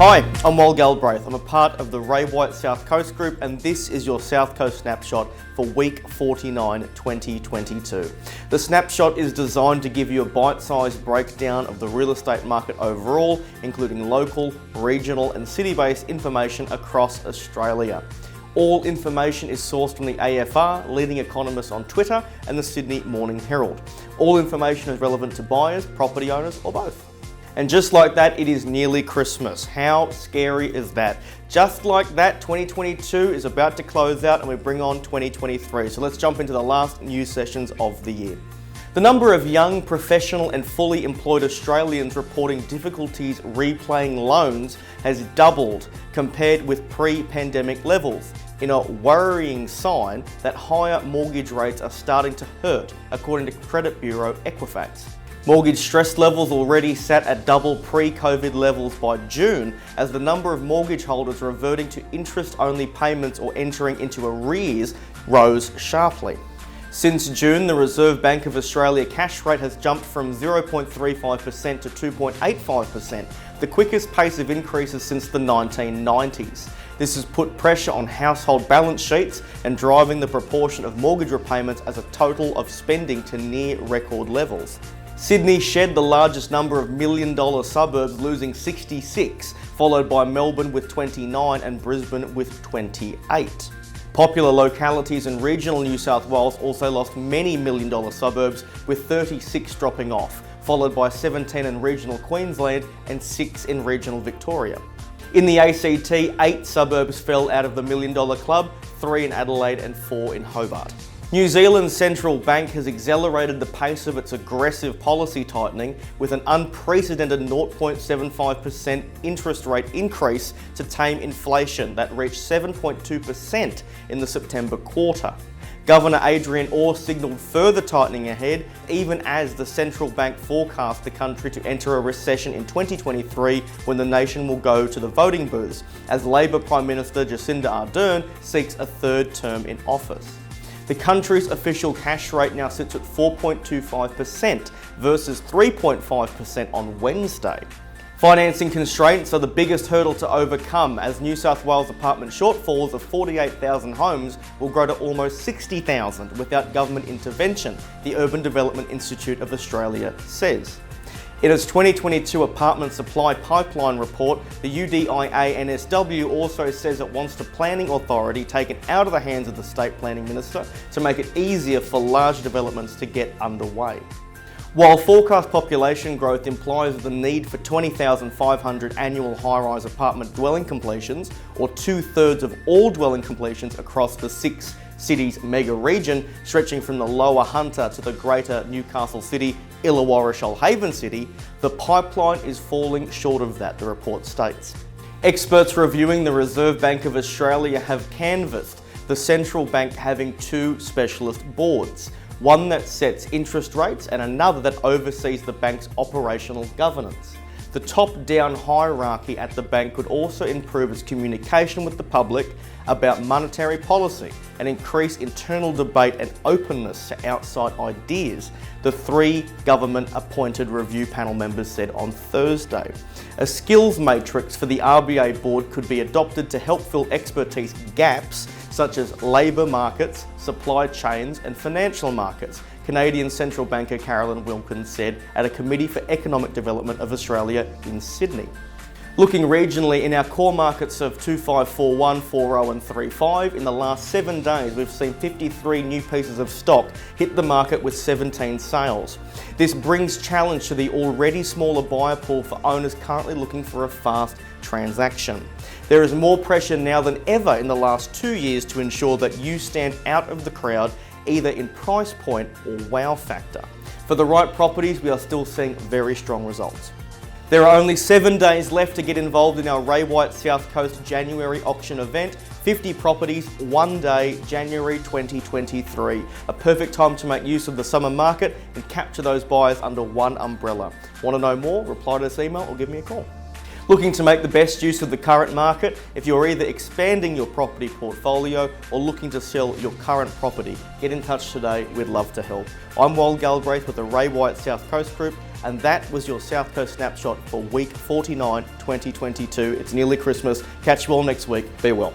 Hi, I'm Wal Galbraith. I'm a part of the Ray White South Coast Group, and this is your South Coast Snapshot for week 49, 2022. The snapshot is designed to give you a bite-sized breakdown of the real estate market overall, including local, regional and city-based information across Australia. All information is sourced from the AFR, leading economists on Twitter, and the Sydney Morning Herald. All information is relevant to buyers, property owners, or both. And just like that, it is nearly Christmas. How scary is that? Just like that, 2022 is about to close out and we bring on 2023. So let's jump into the last news sessions of the year. The number of young, professional and fully employed Australians reporting difficulties repaying loans has doubled compared with pre-pandemic levels, in a worrying sign that higher mortgage rates are starting to hurt, according to credit bureau Equifax. Mortgage stress levels already sat at double pre-COVID levels by June, as the number of mortgage holders reverting to interest-only payments or entering into arrears rose sharply. Since June, the Reserve Bank of Australia cash rate has jumped from 0.35% to 2.85%, the quickest pace of increases since the 1990s. This has put pressure on household balance sheets and driving the proportion of mortgage repayments as a total of spending to near record levels. Sydney shed the largest number of million-dollar suburbs, losing 66, followed by Melbourne with 29 and Brisbane with 28. Popular localities in regional New South Wales also lost many million-dollar suburbs, with 36 dropping off, followed by 17 in regional Queensland and 6 in regional Victoria. In the ACT, 8 suburbs fell out of the million-dollar club, 3 in Adelaide and 4 in Hobart. New Zealand's central bank has accelerated the pace of its aggressive policy tightening with an unprecedented 0.75% interest rate increase to tame inflation that reached 7.2% in the September quarter. Governor Adrian Orr signalled further tightening ahead, even as the central bank forecast the country to enter a recession in 2023 when the nation will go to the voting booths, as Labor Prime Minister Jacinda Ardern seeks a third term in office. The country's official cash rate now sits at 4.25% versus 3.5% on Wednesday. Financing constraints are the biggest hurdle to overcome, as New South Wales apartment shortfalls of 48,000 homes will grow to almost 60,000 without government intervention, the Urban Development Institute of Australia says. In its 2022 apartment supply pipeline report, the UDIA-NSW also says it wants the planning authority taken out of the hands of the state planning minister to make it easier for large developments to get underway. While forecast population growth implies the need for 20,500 annual high-rise apartment dwelling completions, or 2/3 of all dwelling completions across the 6 cities mega region, stretching from the Lower Hunter to the greater Newcastle City, Illawarra-Shoalhaven City, the pipeline is falling short of that, the report states. Experts reviewing the Reserve Bank of Australia have canvassed the central bank having 2 specialist boards, one that sets interest rates and another that oversees the bank's operational governance. The top-down hierarchy at the bank could also improve its communication with the public about monetary policy and increase internal debate and openness to outside ideas, the 3 government-appointed review panel members said on Thursday. A skills matrix for the RBA board could be adopted to help fill expertise gaps such as labour markets, supply chains and financial markets, Canadian central banker Carolyn Wilkins said at a Committee for Economic Development of Australia in Sydney. Looking regionally, in our core markets of 2541, 40 and 35, in the last 7 days we've seen 53 new pieces of stock hit the market with 17 sales. This brings challenge to the already smaller buyer pool for owners currently looking for a fast transaction. There is more pressure now than ever in the last 2 years to ensure that you stand out of the crowd, either in price point or wow factor. For the right properties, we are still seeing very strong results. There are only 7 days left to get involved in our Ray White South Coast January auction event. 50 properties, 1 day, January 2023. A perfect time to make use of the summer market and capture those buyers under one umbrella. Want to know more? Reply to this email or give me a call. Looking to make the best use of the current market? If you're either expanding your property portfolio or looking to sell your current property, get in touch today, we'd love to help. I'm Wal Galbraith with the Ray White South Coast Group, and that was your South Coast Snapshot for week 49, 2022. It's nearly Christmas. Catch you all next week. Be well.